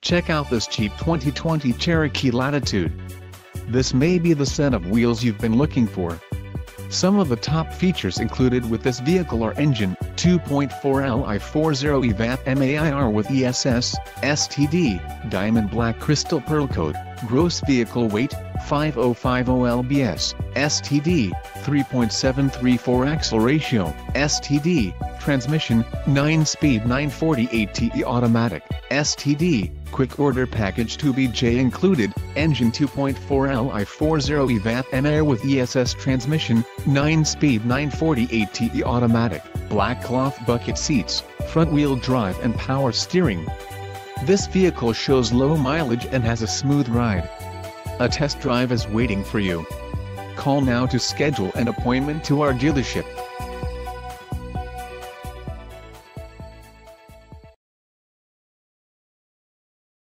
Check out this cheap 2020 Cherokee Latitude. This may be the set of wheels you've been looking for. Some of the top features included with this vehicle are engine, 2.4 Li 40 VAT MAIR with ESS, STD, diamond black crystal pearl coat, gross vehicle weight, 5050 lbs, STD, 3.734 axle ratio, STD, transmission, 9-speed 940 ATE automatic, STD, quick order package 2BJ included, engine 2.4 Li 40 VAT MAIR with ESS transmission, 9-speed 940 ATE automatic, black cloth bucket seats, front-wheel drive and power steering. This vehicle shows low mileage and has a smooth ride. A test drive is waiting for you. Call now to schedule an appointment to our dealership.